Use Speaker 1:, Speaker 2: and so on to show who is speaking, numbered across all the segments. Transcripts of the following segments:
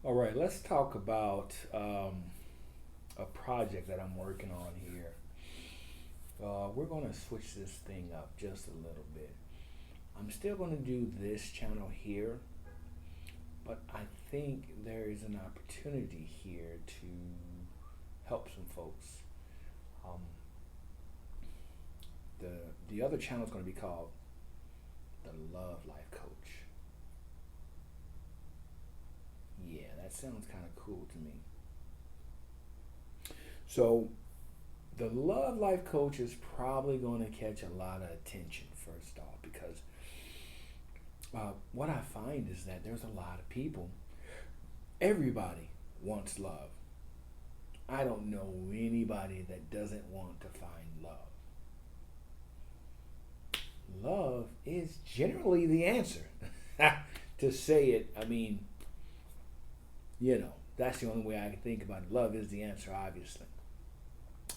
Speaker 1: All right, let's talk about a project that I'm working on here. We're going to switch this thing up just a little bit. I'm still going to do this channel here, but I think there is an opportunity here to help some folks. Um, the other channel is going to be called the Love Life Coach. Yeah, that sounds kind of cool to me. So the Love Life Coach is probably going to catch a lot of attention first off because what I find is that there's a lot of people. Everybody wants love. I don't know anybody that doesn't want to find love. Love is generally the answer. To say it, I mean, that's the only way I can think about it. Love is the answer, obviously.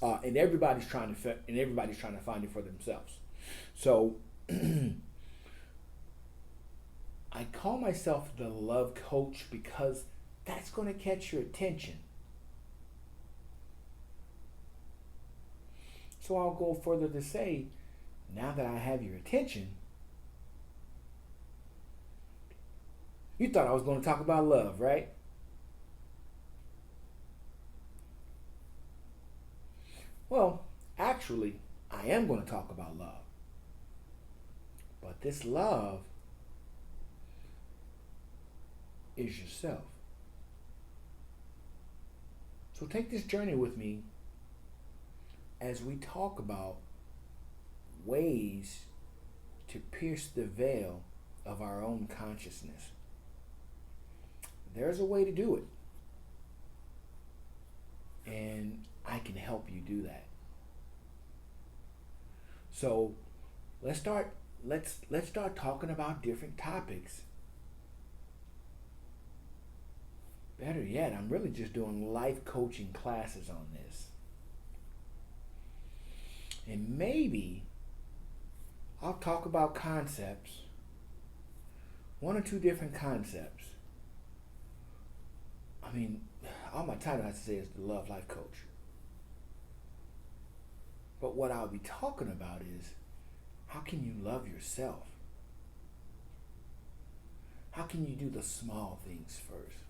Speaker 1: And everybody's trying to find it for themselves. So I call myself the love coach because that's going to catch your attention. So I'll go further to say, now that I have your attention, you thought I was going to talk about love, right? Well, actually, I am going to talk about love. But this love is yourself. So take this journey with me as we talk about ways to pierce the veil of our own consciousness. There's a way to do it. And I can help you do that. So let's start talking about different topics. Better yet, I'm really just doing life coaching classes on this. And maybe I'll talk about concepts, one or two different concepts. I mean, all my title has to say is the Love Life Coach. But what I'll be talking about is, how can you love yourself? How can you do the small things first?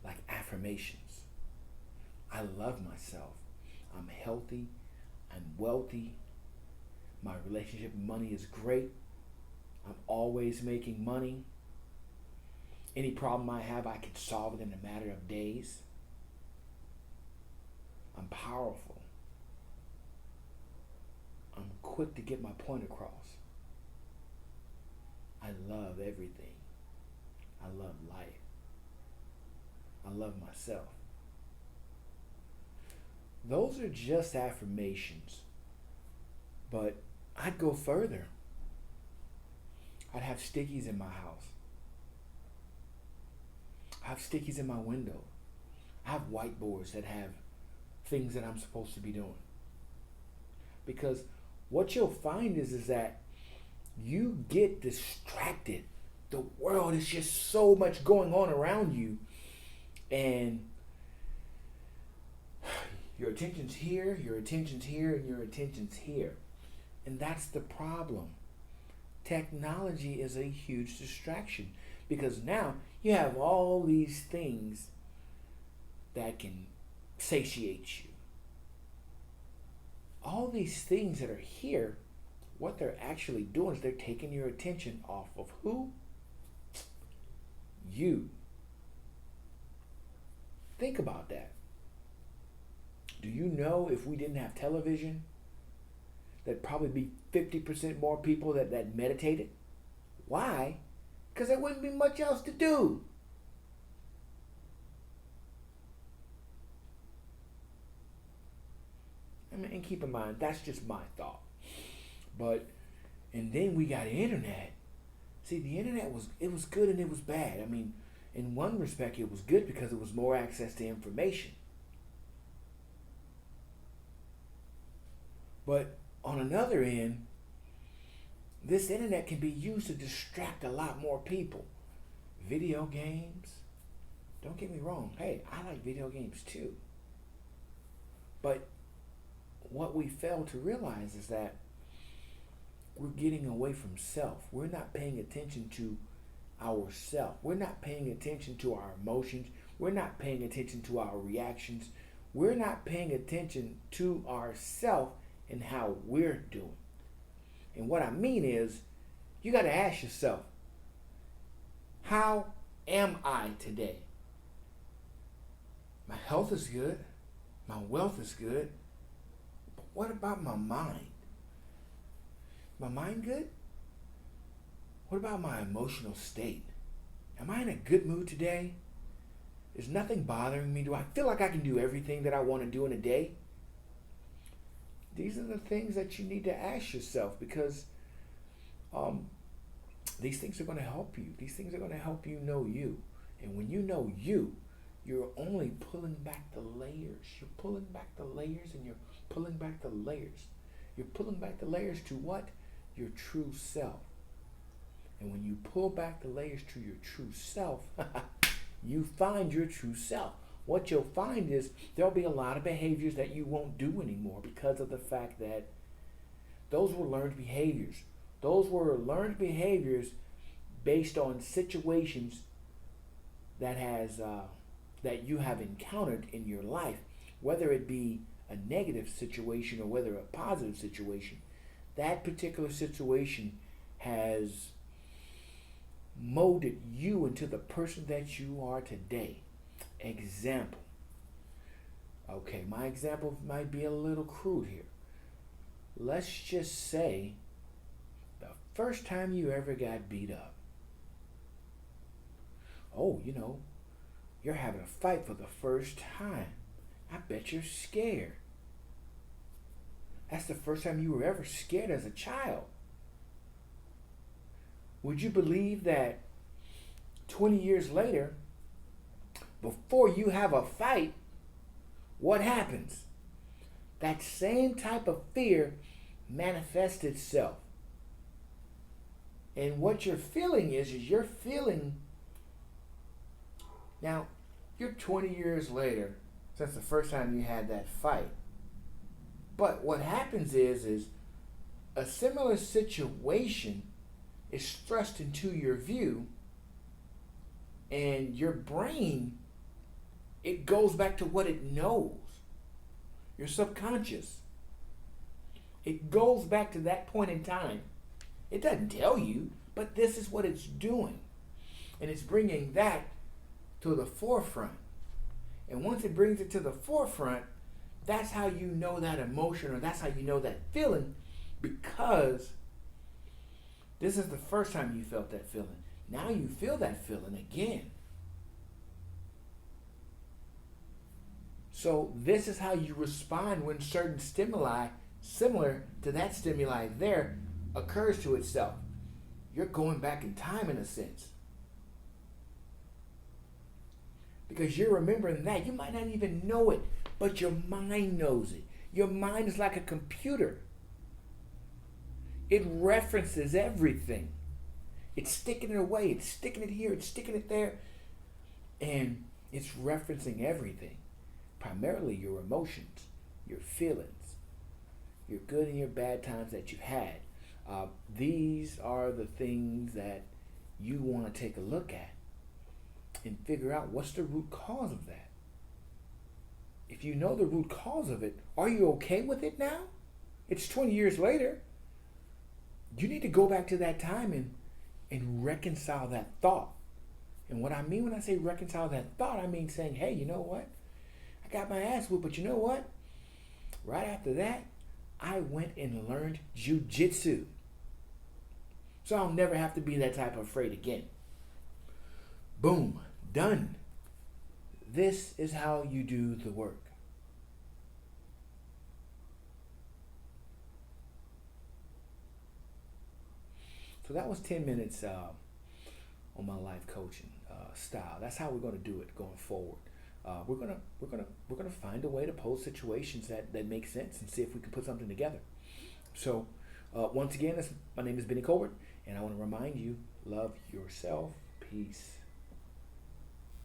Speaker 1: Like affirmations. I love myself. I'm healthy. I'm wealthy. My relationship with money is great. I'm always making money. Any problem I have, I can solve it in a matter of days. I'm powerful. I'm quick to get my point across. I love everything. I love life. I love myself. Those are just affirmations. But I'd go further. I'd have stickies in my house. I have stickies in my window. I have whiteboards that have things that I'm supposed to be doing. Because what you'll find is that you get distracted. The world is just so much going on around you. And your attention's here, your attention's here, and your attention's here. And that's the problem. Technology is a huge distraction because now you have all these things that can satiate you. All these things that are here, what they're actually doing is they're taking your attention off of who? You. Think about that. Do you know if we didn't have television, there'd probably be 50% more people that meditated? Why? Because there wouldn't be much else to do. I mean, and keep in mind, that's just my thought. And then we got the internet. See, the internet was good and it was bad. I mean, in one respect, it was good because it was more access to information. But on another end, this internet can be used to distract a lot more people Video games. Don't get me wrong. Hey, I like video games too. But what we fail to realize is that we're getting away from self. We're not paying attention to ourself. We're not paying attention to our emotions. We're not paying attention to our reactions. We're not paying attention to ourself and how we're doing. And what I mean is, you got to ask yourself, how am I today? My health is good. My wealth is good. But what about my mind? My mind good? What about my emotional state? Am I in a good mood today? Is nothing bothering me? Do I feel like I can do everything that I want to do in a day? These are the things that you need to ask yourself, because these things are going to help you. These things are going to help you know you. And when you know you, you're only pulling back the layers. You're pulling back the layers and you're pulling back the layers. You're pulling back the layers to what? Your true self. And when you pull back the layers to your true self, you find your true self. What you'll find is there'll be a lot of behaviors that you won't do anymore because of the fact that those were learned behaviors. Those were learned behaviors based on situations that you have encountered in your life, whether it be a negative situation or whether a positive situation. That particular situation has molded you into the person that you are today. Example. Okay, my example might be a little crude here. Let's just say the first time you ever got beat up. Oh, you're having a fight for the first time. I bet you're scared. That's the first time you were ever scared as a child. Would you believe that 20 years later, before you have a fight, what happens? That same type of fear manifests itself. And what you're feeling is you're feeling, now, you're 20 years later since the first time you had that fight. But what happens is a similar situation is thrust into your view, and your brain, it goes back to what it knows. Your subconscious. It goes back to that point in time. It doesn't tell you, but this is what it's doing. And it's bringing that to the forefront. And once it brings it to the forefront, that's how you know that emotion, or that's how you know that feeling, because this is the first time you felt that feeling. Now you feel that feeling again. So this is how you respond when certain stimuli similar to that stimuli there occurs to itself. You're going back in time in a sense. Because you're remembering that. You might not even know it, but your mind knows it. Your mind is like a computer. It references everything. It's sticking it away. It's sticking it here. It's sticking it there. And it's referencing everything. Primarily your emotions, your feelings, your good and your bad times that you've had. These are the things that you want to take a look at and figure out what's the root cause of that. If you know the root cause of it, are you okay with it now? It's 20 years later. You need to go back to that time and reconcile that thought. And what I mean when I say reconcile that thought, I mean saying, hey, you know what? I got my ass whooped, but you know what? Right after that, I went and learned jujitsu. So I'll never have to be that type of afraid again. Boom. Done. This is how you do the work. So that was 10 minutes on my life coaching style. That's how we're going to do it going forward. We're gonna find a way to pose situations that make sense and see if we can put something together. So once again, my name is Benny Colbert, and I want to remind you, love yourself. Peace.